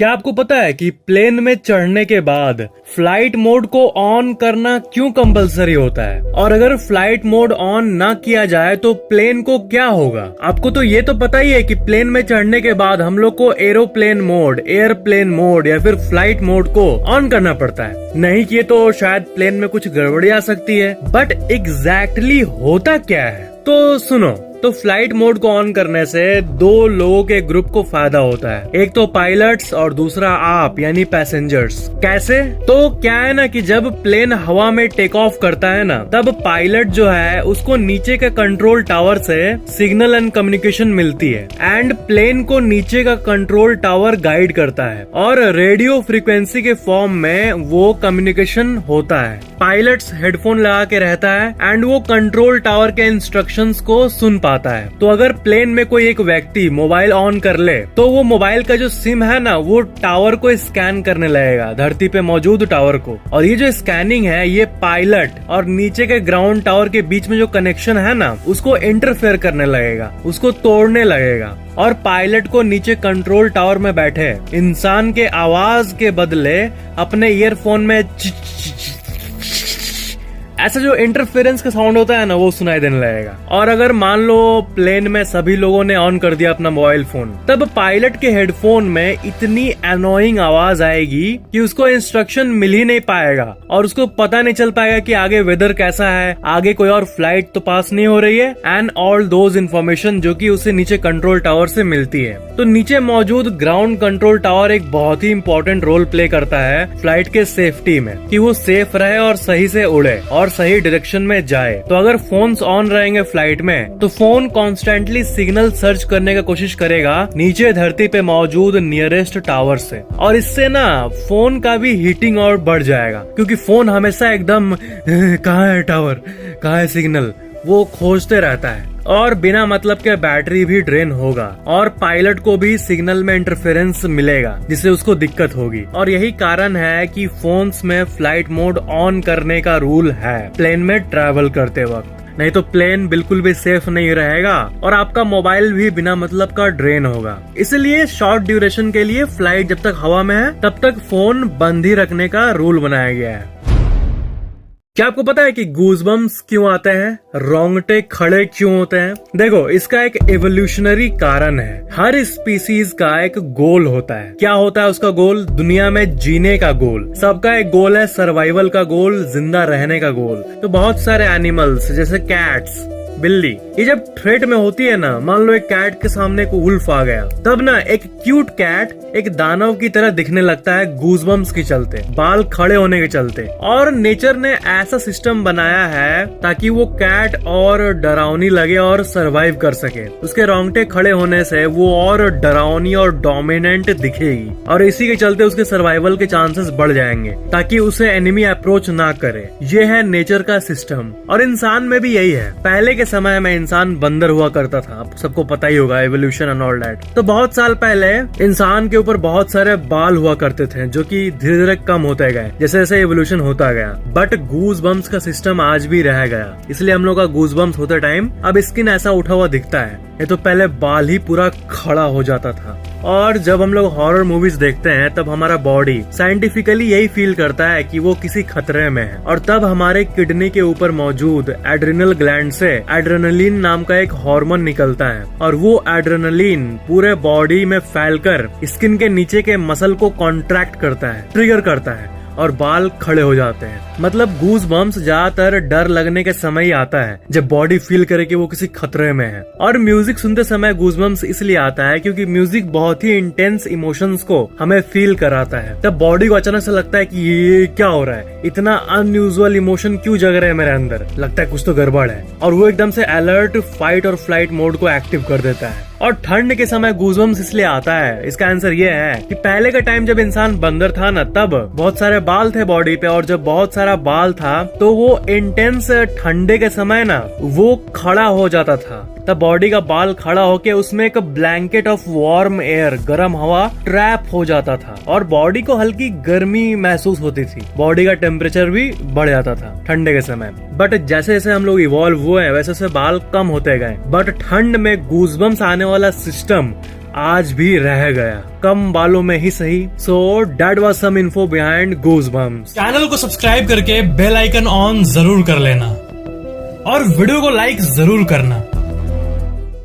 क्या आपको पता है कि प्लेन में चढ़ने के बाद फ्लाइट मोड को ऑन करना क्यों कंपलसरी होता है, और अगर फ्लाइट मोड ऑन ना किया जाए तो प्लेन को क्या होगा? आपको तो ये तो पता ही है कि प्लेन में चढ़ने के बाद हम लोग को एरोप्लेन मोड, एयरप्लेन मोड या फिर फ्लाइट मोड को ऑन करना पड़ता है। नहीं किए तो शायद प्लेन में कुछ गड़बड़ी आ सकती है। बट एग्जैक्टली होता क्या है, तो सुनो। तो फ्लाइट मोड को ऑन करने से दो लोगों के ग्रुप को फायदा होता है, एक तो पायलट्स और दूसरा आप यानी पैसेंजर्स। कैसे? तो क्या है ना कि जब प्लेन हवा में टेक ऑफ करता है ना, तब पायलट जो है उसको नीचे के कंट्रोल टावर से सिग्नल एंड कम्युनिकेशन मिलती है, एंड प्लेन को नीचे का कंट्रोल टावर गाइड करता है और रेडियो फ्रीक्वेंसी के फॉर्म में वो कम्युनिकेशन होता है। पायलट्स हेडफोन लगा के रहता है एंड वो कंट्रोल टावर के इंस्ट्रक्शंस को सुन पाता है। तो अगर प्लेन में कोई एक व्यक्ति मोबाइल ऑन कर ले तो वो मोबाइल का जो सिम है ना, वो टावर को स्कैन करने लगेगा, धरती पे मौजूद टावर को। और ये जो स्कैनिंग है ये पायलट और नीचे के ग्राउंड टावर के बीच में जो कनेक्शन है ना, उसको इंटरफेयर करने लगेगा, उसको तोड़ने लगेगा। और पायलट को नीचे कंट्रोल टावर में बैठे इंसान के आवाज के बदले अपने ईयरफोन में ऐसा जो इंटरफेरेंस का साउंड होता है ना, वो सुनाई देने लगेगा। और अगर मान लो प्लेन में सभी लोगों ने ऑन कर दिया अपना मोबाइल फोन, तब पायलट के हेडफोन में इतनी एनोइंग आवाज आएगी कि उसको इंस्ट्रक्शन मिल ही नहीं पाएगा और उसको पता नहीं चल पाएगा कि आगे वेदर कैसा है, आगे कोई और फ्लाइट तो पास नहीं हो रही है, एंड ऑल दोज इन्फॉर्मेशन जो कि उसे नीचे कंट्रोल टावर से मिलती है। तो नीचे मौजूद ग्राउंड कंट्रोल टावर एक बहुत ही इंपॉर्टेंट रोल प्ले करता है फ्लाइट के सेफ्टी में, कि वो सेफ रहे और सही से उड़े और सही डायरेक्शन में जाए। तो अगर फोन्स ऑन रहेंगे फ्लाइट में तो फोन कॉन्स्टेंटली सिग्नल सर्च करने का कोशिश करेगा नीचे धरती पे मौजूद नियरेस्ट टावर से, और इससे ना फोन का भी हीटिंग और बढ़ जाएगा, क्योंकि फोन हमेशा एकदम कहाँ है टावर, कहाँ है सिग्नल, वो खोजते रहता है और बिना मतलब के बैटरी भी ड्रेन होगा और पायलट को भी सिग्नल में इंटरफेरेंस मिलेगा जिससे उसको दिक्कत होगी। और यही कारण है कि फोन्स में फ्लाइट मोड ऑन करने का रूल है प्लेन में ट्रैवल करते वक्त, नहीं तो प्लेन बिल्कुल भी सेफ नहीं रहेगा और आपका मोबाइल भी बिना मतलब का ड्रेन होगा। इसलिए शॉर्ट ड्यूरेशन के लिए फ्लाइट जब तक हवा में है तब तक फोन बंद ही रखने का रूल बनाया गया है। क्या आपको पता है कि गूज़बम्प्स क्यों आते हैं, रोंगटे खड़े क्यों होते हैं? देखो, इसका एक एवोल्यूशनरी कारण है। हर स्पीसीज का एक गोल होता है। क्या होता है उसका गोल? दुनिया में जीने का गोल। सबका एक गोल है, सर्वाइवल का गोल, जिंदा रहने का गोल। तो बहुत सारे एनिमल्स जैसे कैट्स, बिल्ली, ये जब थ्रेट में होती है ना, मान लो एक कैट के सामने को वुल्फ आ गया, तब ना एक क्यूट कैट एक दानव की तरह दिखने लगता है गूज़बम्प्स के चलते, बाल खड़े होने के चलते। और नेचर ने ऐसा सिस्टम बनाया है ताकि वो कैट और डरावनी लगे और सरवाइव कर सके। उसके रोंगटे खड़े होने से वो और डरावनी और डोमिनेंट दिखेगी और इसी के चलते उसके सर्वाइवल के चांसेस बढ़ जाएंगे ताकि उसे एनिमी अप्रोच ना करे। ये है नेचर का सिस्टम। और इंसान में भी यही है। पहले के समय में इंसान बंदर हुआ करता था, आप सबको पता ही होगा, एवोल्यूशन एंड ऑल दैट। तो बहुत साल पहले इंसान के ऊपर बहुत सारे बाल हुआ करते थे जो कि धीरे धीरे कम होते गए जैसे जैसे एवोल्यूशन होता गया। बट गूज़बम्प्स का सिस्टम आज भी रह गया, इसलिए हम लोग का गूज़बम्प्स होते टाइम अब स्किन ऐसा उठा हुआ दिखता है। ये तो पहले बाल ही पूरा खड़ा हो जाता था। और जब हम लोग हॉरर मूवीज देखते हैं तब हमारा बॉडी साइंटिफिकली यही फील करता है कि वो किसी खतरे में है, और तब हमारे किडनी के ऊपर मौजूद एड्रिनल ग्लैंड से एड्रेनलिन नाम का एक हार्मोन निकलता है, और वो एड्रेनलिन पूरे बॉडी में फैलकर स्किन के नीचे के मसल को कॉन्ट्रैक्ट करता है, ट्रिगर करता है और बाल खड़े हो जाते हैं। मतलब गूज़बम्प्स ज्यादातर डर लगने के समय ही आता है, जब बॉडी फील करे कि वो किसी खतरे में है। और म्यूजिक सुनते समय गूज़बम्प्स इसलिए आता है क्योंकि म्यूजिक बहुत ही इंटेंस इमोशंस को हमें फील कराता है। तब बॉडी को अचानक से लगता है कि ये क्या हो रहा है, इतना अनयूजुअल इमोशन क्यों जग रहे हैं मेरे अंदर, लगता है कुछ तो गड़बड़ है, और वो एकदम से अलर्ट, फाइट और फ्लाइट मोड को एक्टिव कर देता है। और ठंड के समय गूज़बम्प्स इसलिए आता है, इसका आंसर ये है कि पहले का टाइम जब इंसान बंदर था ना, तब बहुत सारे बाल थे बॉडी पे, और जब बहुत सारा बाल था तो वो इंटेंस ठंडे के समय ना वो खड़ा हो जाता था। तब बॉडी का बाल खड़ा होके उसमें एक ब्लैंकेट ऑफ वार्म एयर, गर्म हवा ट्रैप हो जाता था और बॉडी को हल्की गर्मी महसूस होती थी। बॉडी का टेम्परेचर भी बढ़ जाता था ठंडे के समय। बट जैसे जैसे हम लोग इवॉल्व हुए वैसे वैसे बाल कम होते गए। बट ठंड में गूज़बम्प्स आने वाला सिस्टम आज भी रह गया, कम बालों में ही सही। So that was some info behind goosebumps. Channel को सब्सक्राइब करके बेल आइकन ऑन जरूर कर लेना और वीडियो को लाइक जरूर करना।